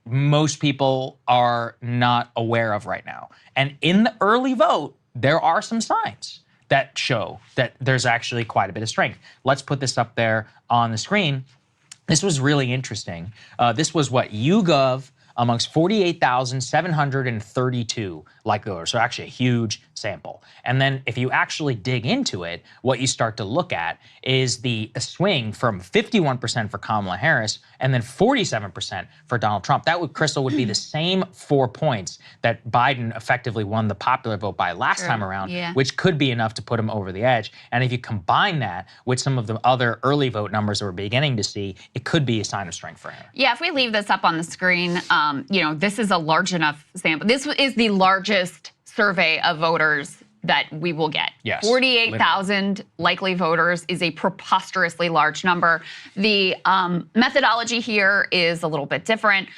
most people are not aware of right now. And in the early vote, there are some signs that show that there's actually quite a bit of strength. Let's put this up there on the screen. This was really interesting. This was what YouGov amongst 48,732 likely voters, so actually a huge sample. And then if you actually dig into it, what you start to look at is the swing from 51% for Kamala Harris and then 47% for Donald Trump. That would, Crystal, would be the same 4 points that Biden effectively won the popular vote by last time around, which could be enough to put him over the edge. And if you combine that with some of the other early vote numbers that we're beginning to see, it could be a sign of strength for him. Yeah, if we leave this up on the screen, this is a large enough sample. This is the largest survey of voters that we will get. Yes, 48,000 likely voters is a preposterously large number. The methodology here is a little bit different.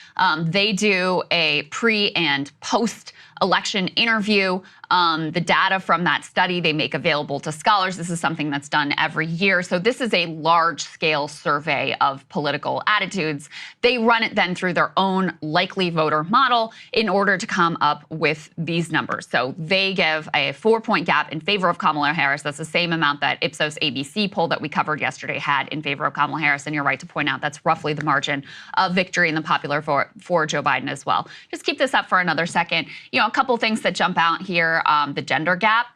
They do a pre and post election interview. The data from that study they make available to scholars. This is something that's done every year. So this is a large-scale survey of political attitudes. They run it then through their own likely voter model in order to come up with these numbers. So they give a 4-point gap in favor of Kamala Harris. That's the same amount that Ipsos ABC poll that we covered yesterday had in favor of Kamala Harris. And you're right to point out that's roughly the margin of victory in the popular vote for Joe Biden as well. Just keep this up for another second. A couple things that jump out here. The gender gap.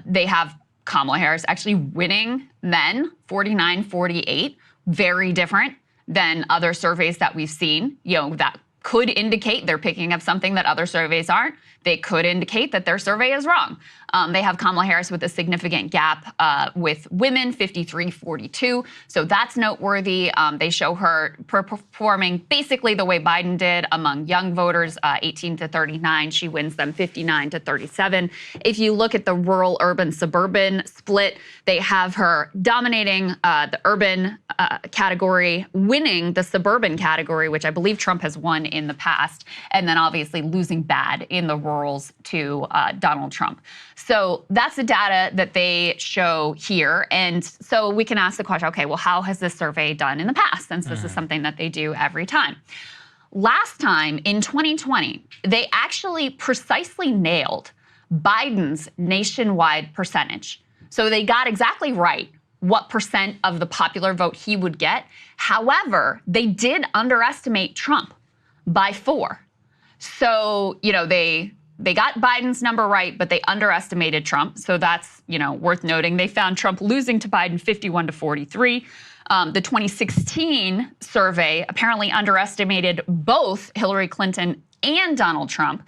They have Kamala Harris actually winning then 49-48. Very different than other surveys that we've seen. That could indicate they're picking up something that other surveys aren't. They could indicate that their survey is wrong. They have Kamala Harris with a significant gap with women, 53-42. So that's noteworthy. They show her performing basically the way Biden did among young voters, 18 to 39. She wins them 59 to 37. If you look at the rural, urban, suburban split, they have her dominating the urban category, winning the suburban category, which I believe Trump has won in the past, and then obviously losing bad in the rurals to Donald Trump. So that's the data that they show here. And so we can ask the question, okay, well, how has this survey done in the past, since this is something that they do every time? Last time, in 2020, they actually precisely nailed Biden's nationwide percentage. So they got exactly right what percent of the popular vote he would get. However, they did underestimate Trump by 4. So, they got Biden's number right, but they underestimated Trump. So that's, worth noting. They found Trump losing to Biden 51 to 43. The 2016 survey apparently underestimated both Hillary Clinton and Donald Trump,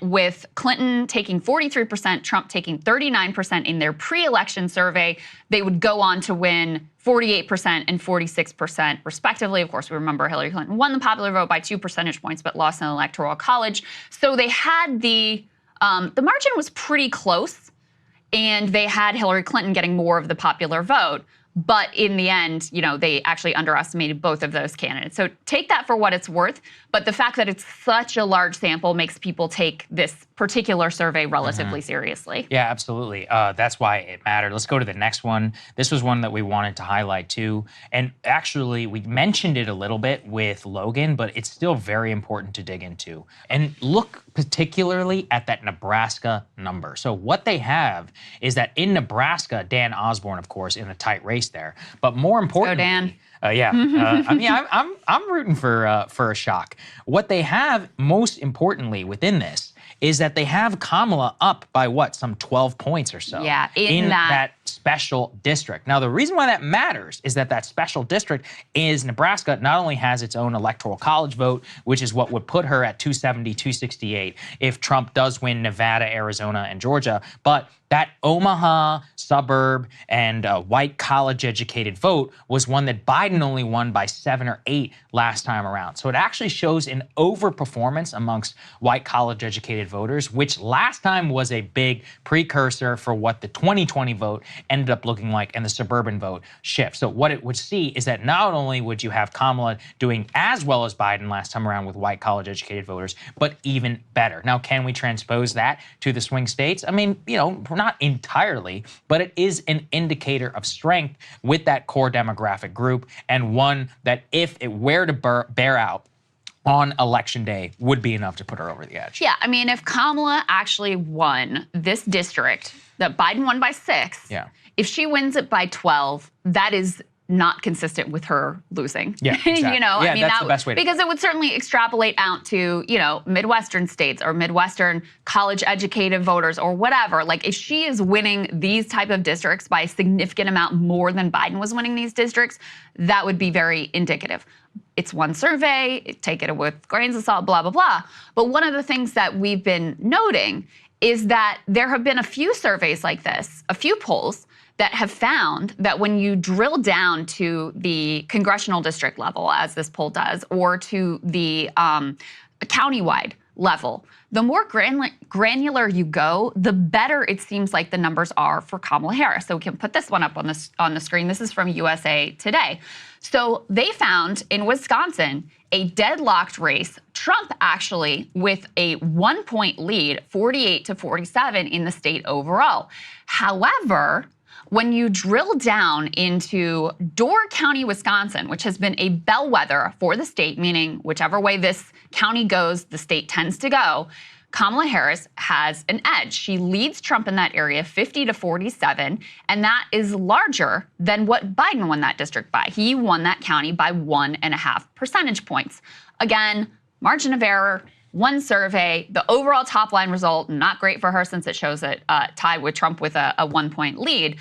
with Clinton taking 43%, Trump taking 39% in their pre-election survey. They would go on to win 48% and 46% respectively. Of course, we remember Hillary Clinton won the popular vote by 2 percentage points, but lost in the Electoral College. So they had the margin was pretty close, and they had Hillary Clinton getting more of the popular vote. But in the end, they actually underestimated both of those candidates. So take that for what it's worth. But the fact that it's such a large sample makes people take this particular survey relatively seriously. Yeah, absolutely. That's why it mattered. Let's go to the next one. This was one that we wanted to highlight too. And actually, we mentioned it a little bit with Logan, but it's still very important to dig into. And look particularly at that Nebraska number. So what they have is that in Nebraska, Dan Osborne, of course, in a tight race there. But more importantly, Dan. I'm rooting for a shock. What they have most importantly within this is that they have Kamala up by some 12 points or so. Yeah, in that special district. Now, the reason why that matters is that special district is Nebraska not only has its own electoral college vote, which is what would put her at 270, 268 if Trump does win Nevada, Arizona, and Georgia, but that Omaha suburb and white college-educated vote was one that Biden only won by 7 or 8 last time around. So it actually shows an overperformance amongst white college-educated voters, which last time was a big precursor for what the 2020 vote ended up looking like and the suburban vote shift. So what it would see is that not only would you have Kamala doing as well as Biden last time around with white college-educated voters, but even better. Now, can we transpose that to the swing states? I mean, not entirely, but it is an indicator of strength with that core demographic group, and one that if it were to bear out on election day would be enough to put her over the edge. Yeah, I mean, if Kamala actually won this district that Biden won by 6, Yeah. if she wins it by 12, that is not consistent with her losing. Yeah, exactly. Yeah, I mean, that's the best way to because it would certainly extrapolate out to, Midwestern states or Midwestern college educated voters or whatever. Like if she is winning these type of districts by a significant amount more than Biden was winning these districts, that would be very indicative. It's one survey, take it with grains of salt, blah, blah, blah. But one of the things that we've been noting is that there have been a few surveys like this, a few polls that have found that when you drill down to the congressional district level, as this poll does, or to the countywide level, the more granular you go, the better it seems like the numbers are for Kamala Harris. So we can put this one up on the screen. This is from USA Today. So they found in Wisconsin a deadlocked race, Trump actually with a 1-point lead, 48-47 in the state overall. However, when you drill down into Door County, Wisconsin, which has been a bellwether for the state, meaning whichever way this county goes, the state tends to go, Kamala Harris has an edge. She leads Trump in that area 50-47, and that is larger than what Biden won that district by. He won that county by 1.5 percentage points. Again, margin of error, one survey, the overall top line result, not great for her since it shows it tied with Trump with a 1-point lead.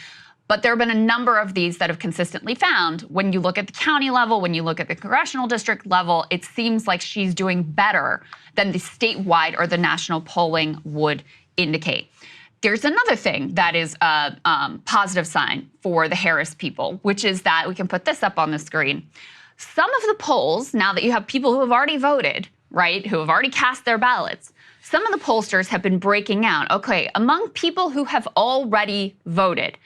But there have been a number of these that have consistently found when you look at the county level, when you look at the congressional district level, it seems like she's doing better than the statewide or the national polling would indicate. There's another thing that is a positive sign for the Harris people, which is that we can put this up on the screen. Some of the polls, now that you have people who have already voted, right, who have already cast their ballots, some of the pollsters have been breaking out, okay, among people who have already voted,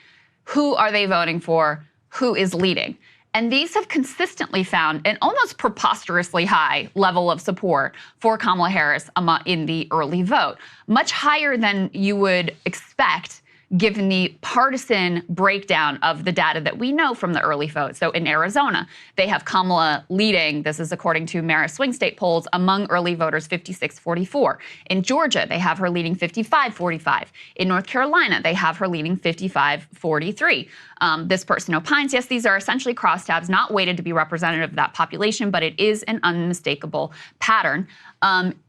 who are they voting for? Who is leading? And these have consistently found an almost preposterously high level of support for Kamala Harris in the early vote, much higher than you would expect given the partisan breakdown of the data that we know from the early vote. So in Arizona, they have Kamala leading, this is according to Marist swing state polls, among early voters 56-44. In Georgia, they have her leading 55-45. In North Carolina, they have her leading 55-43. This person opines, yes, these are essentially crosstabs, not weighted to be representative of that population, but it is an unmistakable pattern.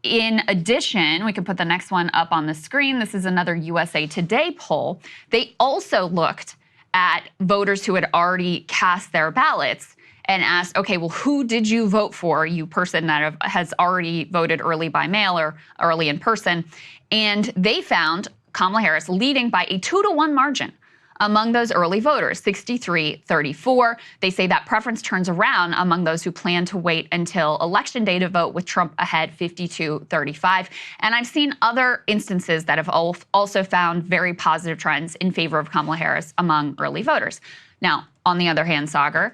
In addition, we can put the next one up on the screen. This is another USA Today poll. They also looked at voters who had already cast their ballots and asked, okay, well, who did you vote for, you person that has already voted early by mail or early in person? And they found Kamala Harris leading by a 2-to-1 margin among those early voters, 63-34. They say that preference turns around among those who plan to wait until election day to vote, with Trump ahead 52-35. And I've seen other instances that have also found very positive trends in favor of Kamala Harris among early voters. Now, on the other hand, Sagar,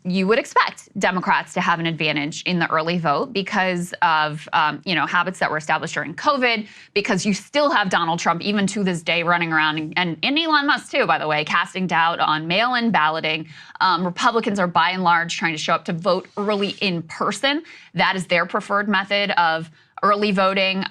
you would expect Democrats to have an advantage in the early vote because of habits that were established during COVID, because you still have Donald Trump even to this day running around, and Elon Musk too, by the way, casting doubt on mail-in balloting. Republicans are by and large trying to show up to vote early in person. That is their preferred method of early voting.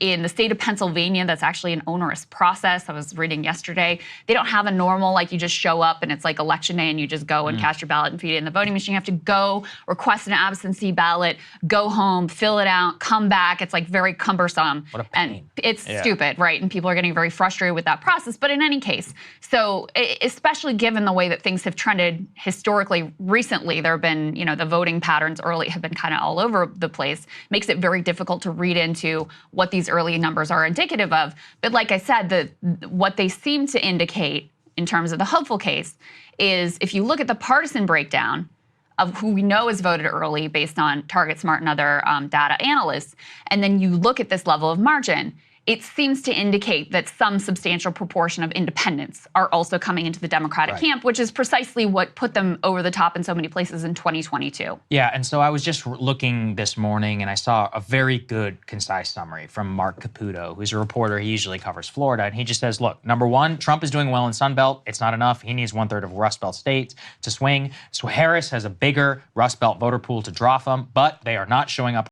In the state of Pennsylvania, that's actually an onerous process. I was reading yesterday. They don't have a normal, like you just show up and it's like election day and you just go and cast your ballot and feed it in the voting machine. You have to go request an absentee ballot, go home, fill it out, come back. It's like very cumbersome. What a pain. And it's stupid, right? And people are getting very frustrated with that process. But in any case, so especially given the way that things have trended historically recently, there have been, the voting patterns early have been kind of all over the place, makes it very difficult to read into what these early numbers are indicative of. But like I said, what they seem to indicate in terms of the hopeful case is if you look at the partisan breakdown of who we know has voted early based on TargetSmart and other data analysts, and then you look at this level of margin, it seems to indicate that some substantial proportion of independents are also coming into the Democratic camp, which is precisely what put them over the top in so many places in 2022. Yeah, and so I was just looking this morning and I saw a very good, concise summary from Mark Caputo, who's a reporter. He usually covers Florida, and he just says, look, number one, Trump is doing well in Sunbelt. It's not enough. He needs 1/3 of Rust Belt states to swing. So Harris has a bigger Rust Belt voter pool to draw from, but they are not showing up